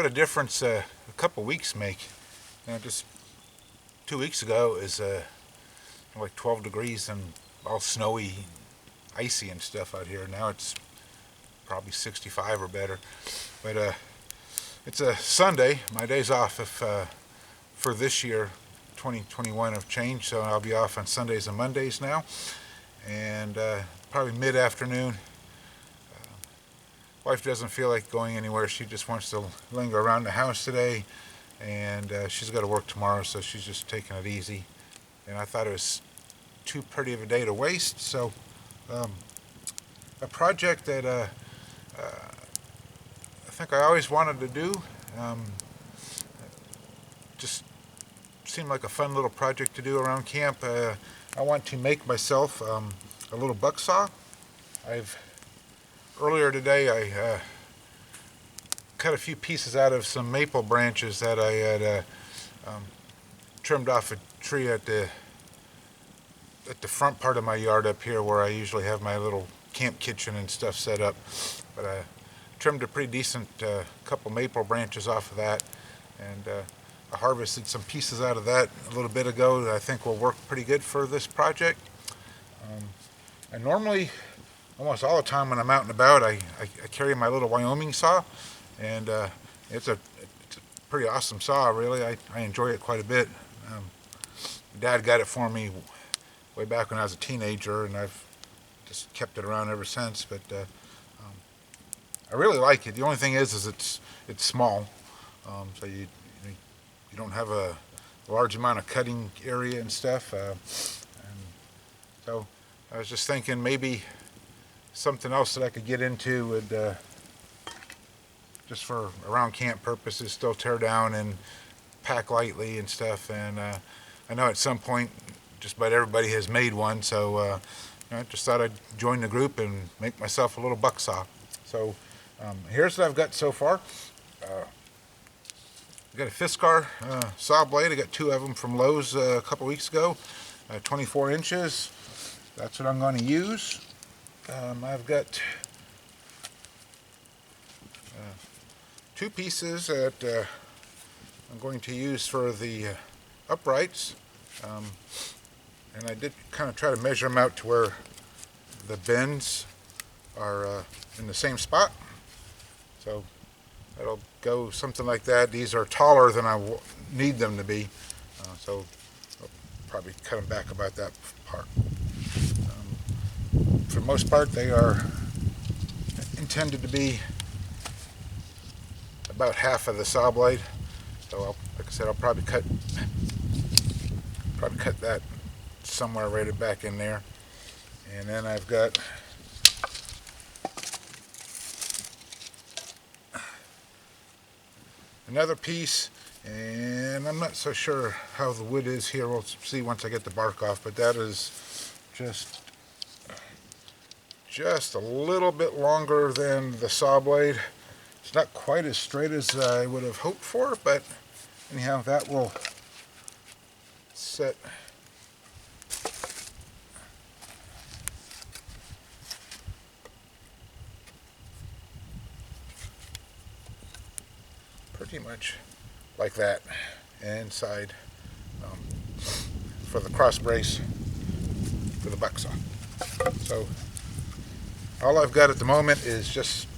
what a difference a couple weeks make. Just 2 weeks ago it was like 12 degrees and all snowy, icy and stuff out here. Now it's probably 65 or better. But it's a Sunday. My days off for this year, 2021, have changed, so I'll be off on Sundays and Mondays now. And probably mid-afternoon. Wife doesn't feel like going anywhere. She just wants to linger around the house today, and she's got to work tomorrow, so she's just taking it easy. And I thought it was too pretty of a day to waste, so a project that I think I always wanted to do, just seemed like a fun little project to do around camp. I want to make myself a little bucksaw. Earlier today I cut a few pieces out of some maple branches that I had trimmed off a tree at the front part of my yard up here, where I usually have my little camp kitchen and stuff set up. But I trimmed a pretty decent couple maple branches off of that, and I harvested some pieces out of that a little bit ago that I think will work pretty good for this project. And normally, almost all the time when I'm out and about, I carry my little Wyoming saw, and it's a pretty awesome saw, really. I enjoy it quite a bit. Dad got it for me way back when I was a teenager, and I've just kept it around ever since. But I really like it. The only thing is it's small, so you don't have a large amount of cutting area and stuff. And so I was just thinking maybe something else that I could get into would, just for around camp purposes, still tear down and pack lightly and stuff. And I know at some point just about everybody has made one, so I just thought I'd join the group and make myself a little bucksaw. So here's what I've got so far. I got a Fiskar saw blade. I got 2 of them from Lowe's a couple weeks ago, 24 inches. That's what I'm going to use. I've got 2 pieces that I'm going to use for the uprights, and I did kind of try to measure them out to where the bends are in the same spot, so that'll go something like that. These are taller than I need them to be, so I'll probably cut them back about that part. For the most part, they are intended to be about half of the saw blade. So, like I said, I'll probably cut that somewhere right back in there. And then I've got another piece, and I'm not so sure how the wood is here. We'll see once I get the bark off, but that is just a little bit longer than the saw blade. It's not quite as straight as I would have hoped for, but anyhow, that will set pretty much like that inside, for the cross brace for the bucksaw. So all I've got at the moment is just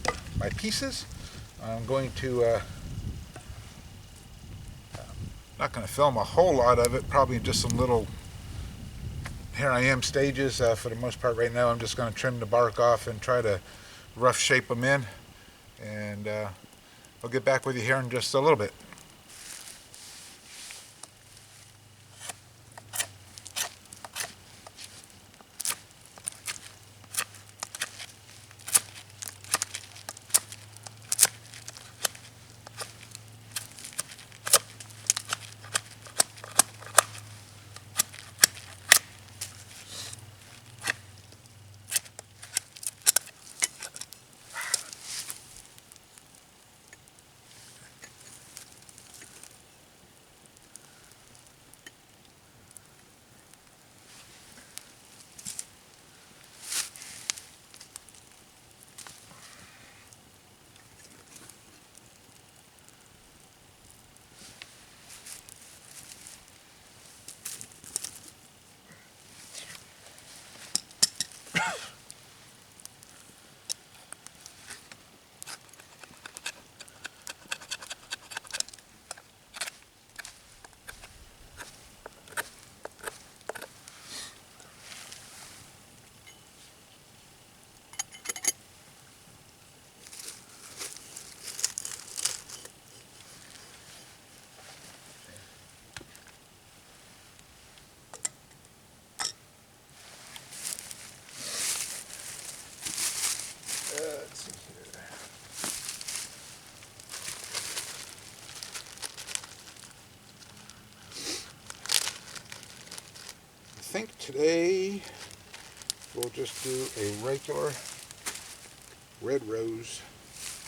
my pieces. I'm going to not going to film a whole lot of it, probably just some little here I am stages. For the most part right now, I'm just going to trim the bark off and try to rough shape them in, and I'll get back with you here in just a little bit. Let's see here. I think today we'll just do a regular red rose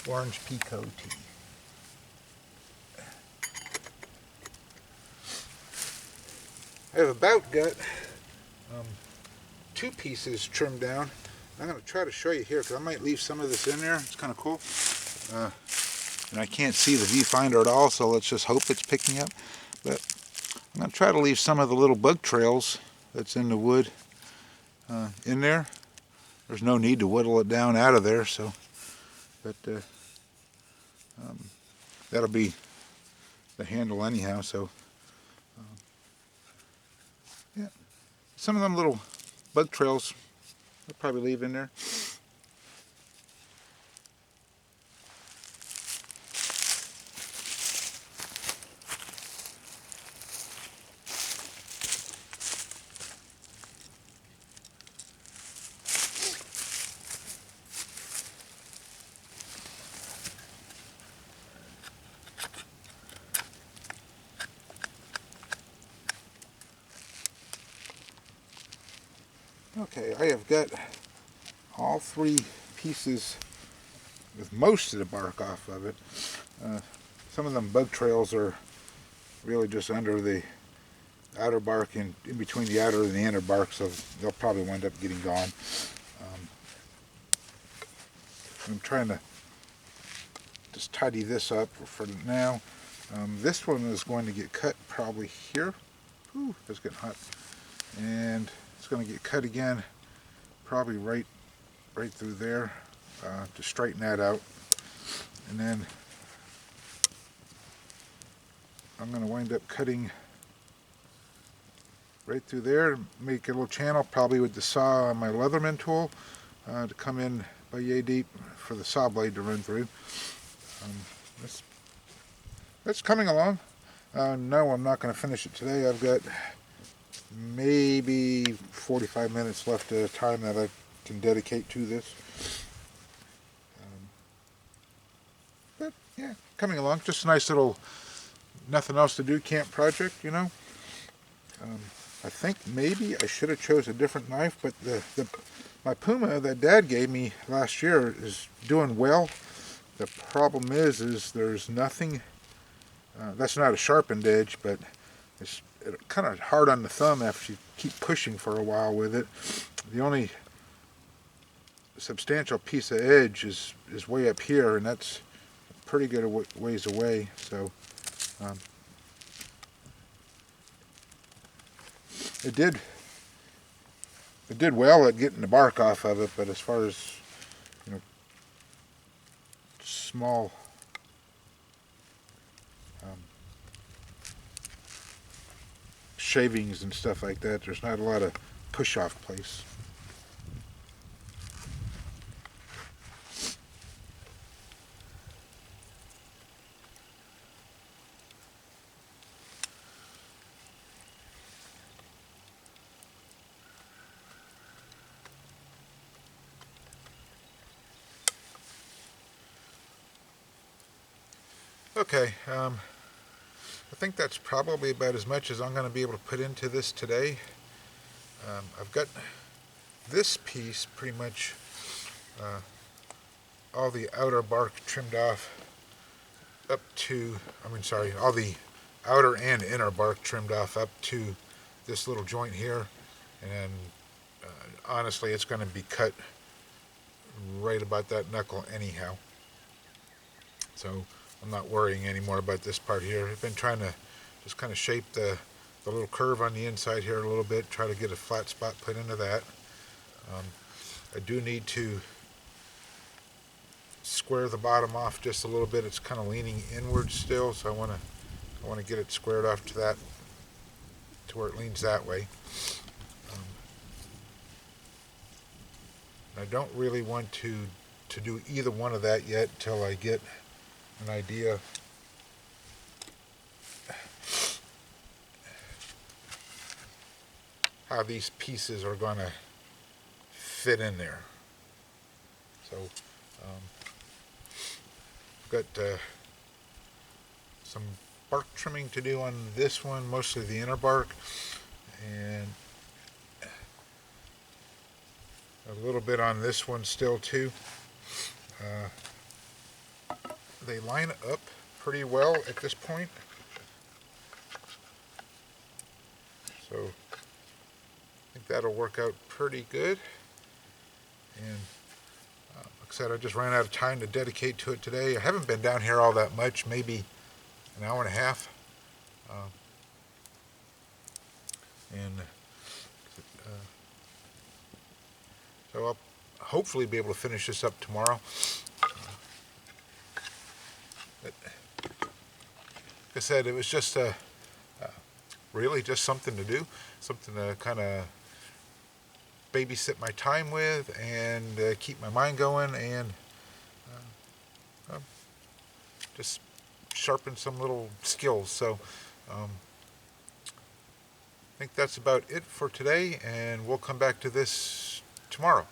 orange pekoe tea. I have about got 2 pieces trimmed down. I'm going to try to show you here because I might leave some of this in there. It's kind of cool. And I can't see the viewfinder at all, so let's just hope it's picking up. But I'm going to try to leave some of the little bug trails that's in the wood in there. There's no need to whittle it down out of there, so. But that'll be the handle anyhow, so. Yeah, some of them little bug trails I'll probably leave in there. Okay, I have got all 3 pieces with most of the bark off of it. Some of them bug trails are really just under the outer bark and in between the outer and the inner bark, so they'll probably wind up getting gone. I'm trying to just tidy this up for now. This one is going to get cut probably here. Ooh, it's getting hot. And it's going to get cut again, probably right through there, to straighten that out. And then I'm going to wind up cutting right through there, make a little channel, probably with the saw on my Leatherman tool, to come in by yay deep for the saw blade to run through. That's coming along. No, I'm not going to finish it today. I've got maybe 45 minutes left of time that I can dedicate to this. But yeah, coming along. Just a nice little, nothing else to do camp project, you know. I think maybe I should have chose a different knife, but my Puma that Dad gave me last year is doing well. The problem is there's nothing. That's not a sharpened edge, but it's kind of hard on the thumb after you keep pushing for a while with it. The only substantial piece of edge is way up here, and that's pretty good a ways away. So it did well at getting the bark off of it, but as far as, you know, small shavings and stuff like that, there's not a lot of push-off place. Okay, I think that's probably about as much as I'm going to be able to put into this today. I've got this piece pretty much all the outer bark trimmed off up to, all the outer and inner bark trimmed off up to this little joint here, and honestly it's going to be cut right about that knuckle anyhow, so I'm not worrying anymore about this part here. I've been trying to just kind of shape the little curve on the inside here a little bit, try to get a flat spot put into that. I do need to square the bottom off just a little bit. It's kind of leaning inward still, so I want to get it squared off to where it leans that way. I don't really want to do either one of that yet till I get an idea how these pieces are going to fit in there. So I've got some bark trimming to do on this one, mostly the inner bark, and a little bit on this one still too. They line up pretty well at this point, so I think that'll work out pretty good. And like I said, I just ran out of time to dedicate to it today. I haven't been down here all that much, maybe an hour and a half. So I'll hopefully be able to finish this up tomorrow. But like I said, it was just really just something to do, something to kind of babysit my time with and keep my mind going, and just sharpen some little skills. So I think that's about it for today, and we'll come back to this tomorrow.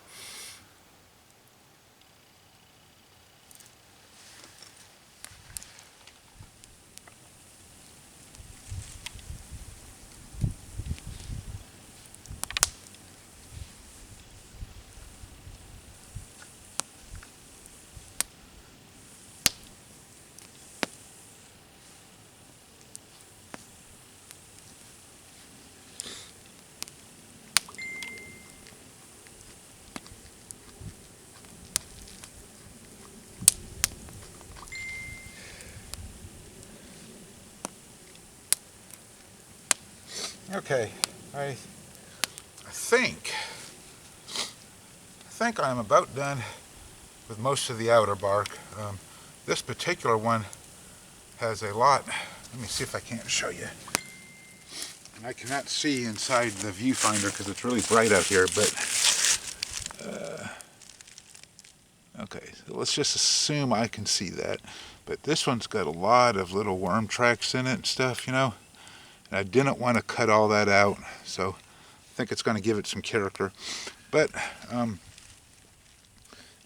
Okay, I think I'm about done with most of the outer bark. This particular one has a lot. Let me see if I can't show you. And I cannot see inside the viewfinder because it's really bright out here, but okay, so let's just assume I can see that. But this one's got a lot of little worm tracks in it and stuff, you know. And I didn't want to cut all that out, so I think it's going to give it some character. But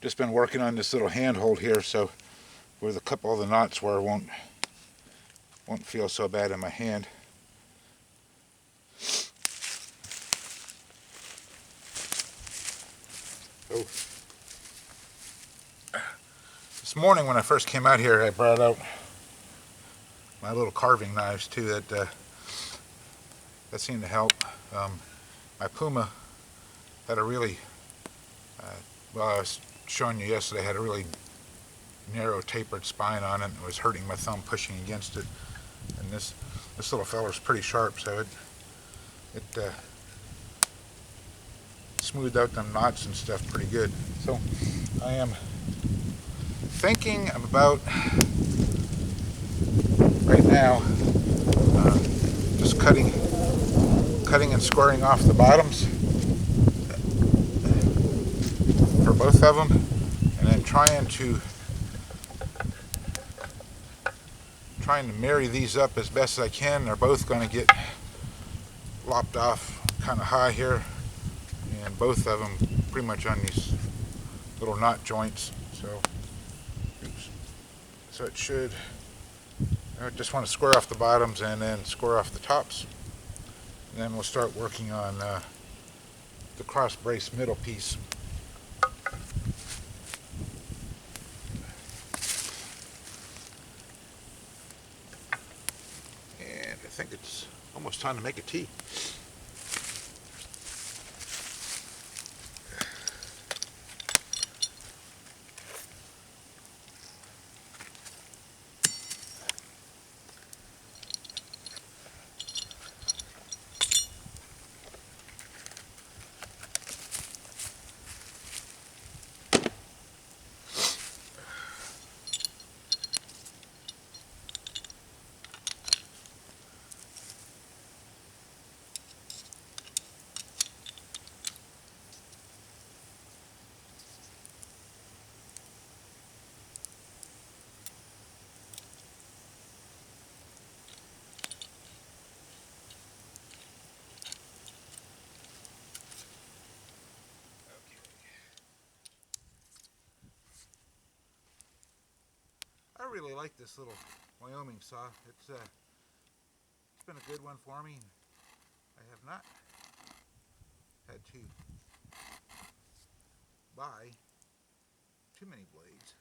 just been working on this little handhold here, so where a couple of the knots where it won't feel so bad in my hand. So this morning when I first came out here, I brought out my little carving knives too. That seemed to help. My Puma had a really, well, I was showing you yesterday, had a really narrow tapered spine on it, and it was hurting my thumb pushing against it. And this little feller's pretty sharp, so it smoothed out them knots and stuff pretty good. So I am thinking about right now just cutting and squaring off the bottoms for both of them, and then trying to marry these up as best as I can. They're both going to get lopped off kind of high here, and both of them pretty much on these little knot joints. So it should. I just want to square off the bottoms and then square off the tops. And then we'll start working on the cross brace middle piece. And I think it's almost time to make a tea. really like this little Wyoming saw. It's been a good one for me. I have not had to buy too many blades.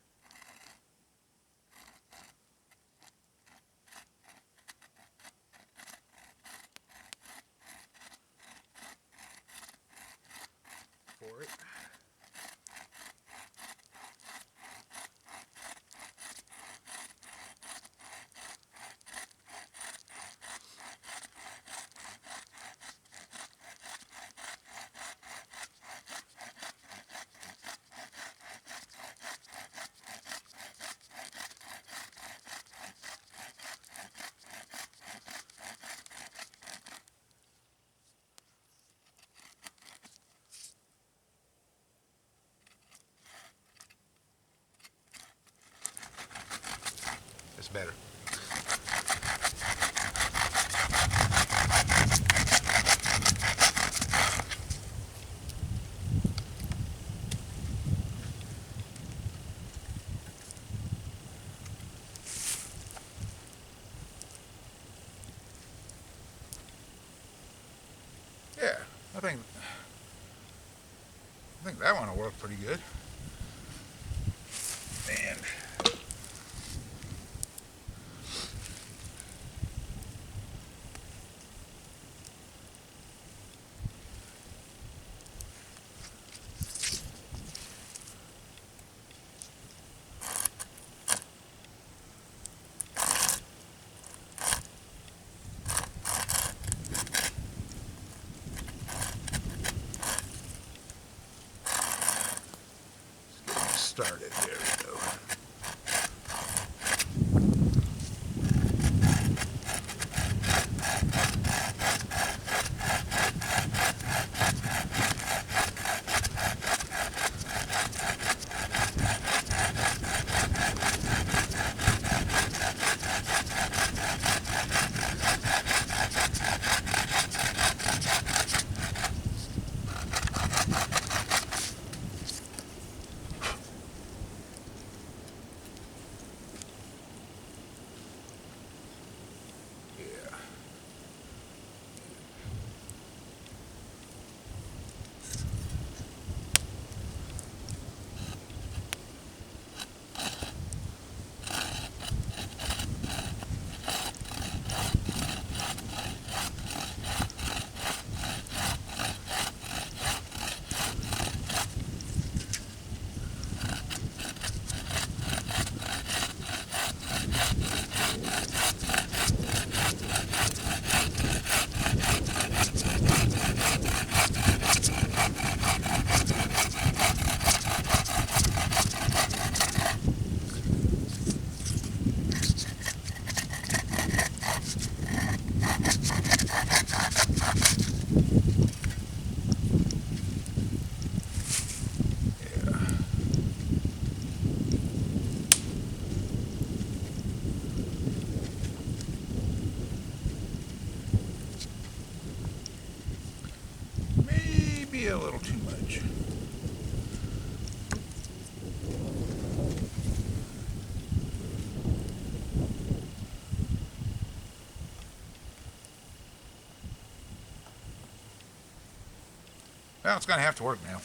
For it. It's better. Yeah, I think that one will work pretty good. And started. There we go. Maybe a little too much. Well, it's going to have to work now.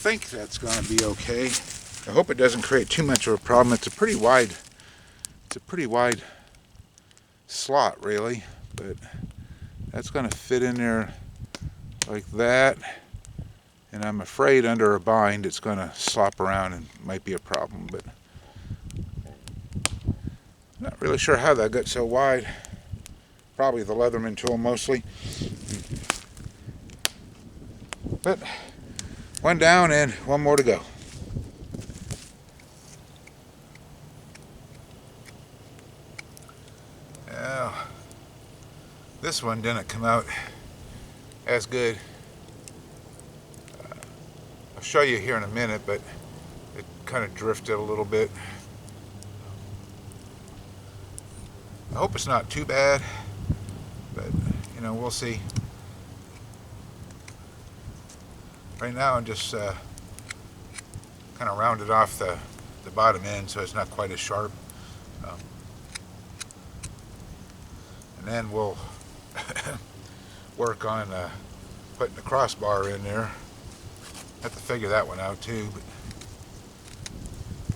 think that's going to be okay. I hope it doesn't create too much of a problem. It's a pretty wide slot, really, but that's going to fit in there like that. And I'm afraid under a bind it's going to slop around and might be a problem, but not really sure how that got so wide. Probably the Leatherman tool mostly. But one down and one more to go. Now, this one didn't come out as good. I'll show you here in a minute, but it kind of drifted a little bit. I hope it's not too bad, but you know, we'll see. Right now I'm just kind of rounded off the bottom end so it's not quite as sharp. And then we'll work on putting the crossbar in there. Have to figure that one out too. But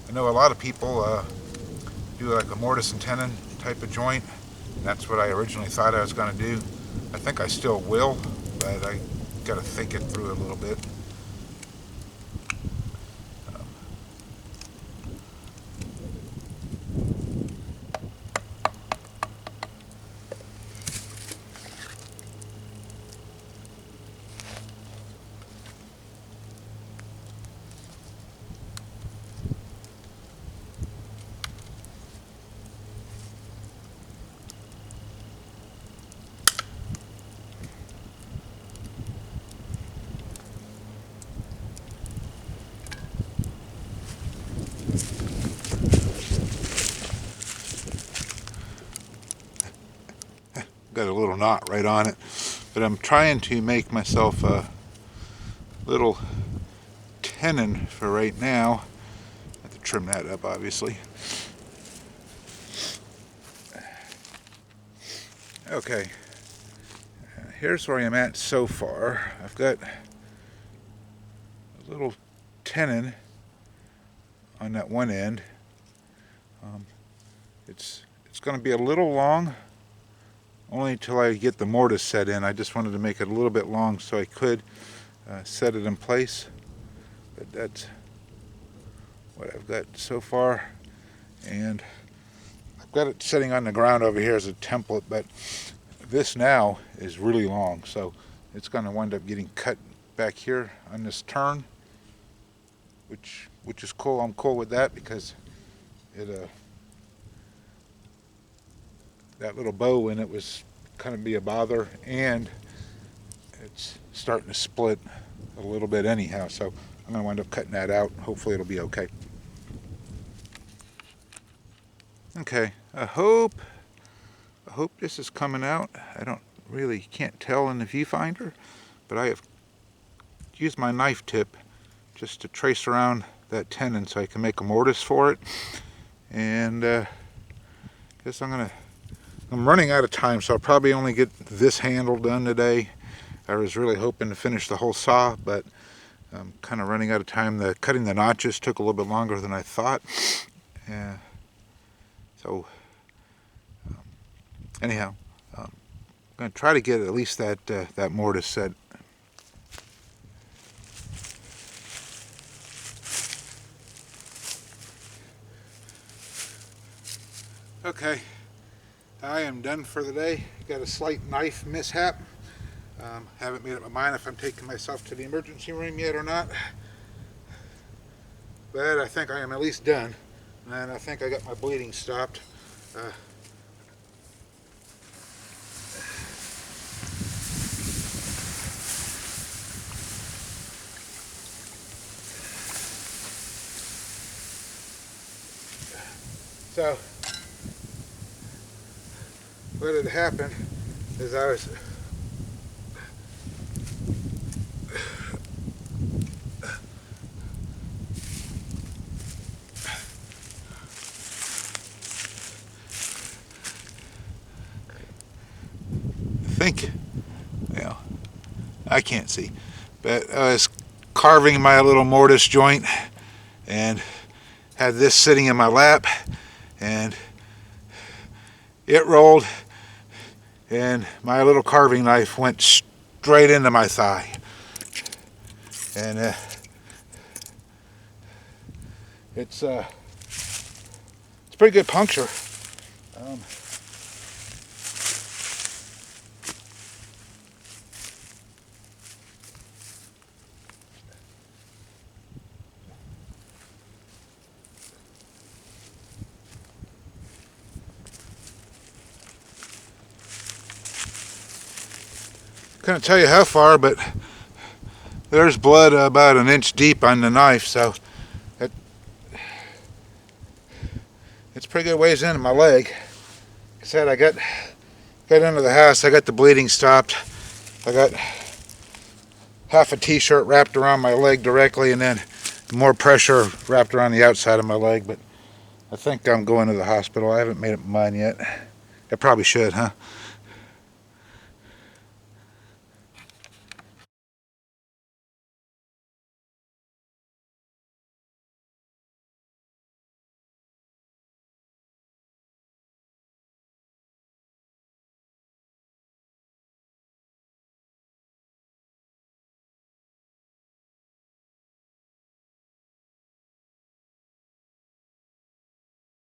I know a lot of people do like a mortise and tenon type of joint. And that's what I originally thought I was going to do. I think I still will, but I got to think it through a little bit. Got a little knot right on it, but I'm trying to make myself a little tenon for right now. I have to trim that up, obviously. Okay, here's where I'm at so far. I've got a little tenon on that one end. It's going to be a little long, only until I get the mortise set in. I just wanted to make it a little bit long so I could set it in place. But that's what I've got so far. And I've got it sitting on the ground over here as a template, but this now is really long. So it's going to wind up getting cut back here on this turn, which is cool. I'm cool with that because it that little bow in it was kind of be a bother, and it's starting to split a little bit anyhow, so I'm going to wind up cutting that out. Hopefully it'll be okay. Okay, I hope this is coming out. I can't tell in the viewfinder, but I have used my knife tip just to trace around that tenon so I can make a mortise for it. And I guess I'm running out of time, so I'll probably only get this handle done today. I was really hoping to finish the whole saw, but I'm kind of running out of time. Cutting the notches took a little bit longer than I thought. So anyhow, I'm going to try to get at least that mortise set. Okay. I am done for the day. Got a slight knife mishap. Haven't made up my mind if I'm taking myself to the emergency room yet or not. But I think I am at least done. And I think I got my bleeding stopped. So what had happened is I was I can't see, but I was carving my little mortise joint and had this sitting in my lap, and it rolled and my little carving knife went straight into my thigh. And it's a pretty good puncture. Couldn't tell you how far, but there's blood about an inch deep on the knife, so it's pretty good ways into my leg. Like I said, I got into the house, I got the bleeding stopped. I got half a t-shirt wrapped around my leg directly, and then more pressure wrapped around the outside of my leg, but I think I'm going to the hospital. I haven't made up my mind yet. I probably should, huh?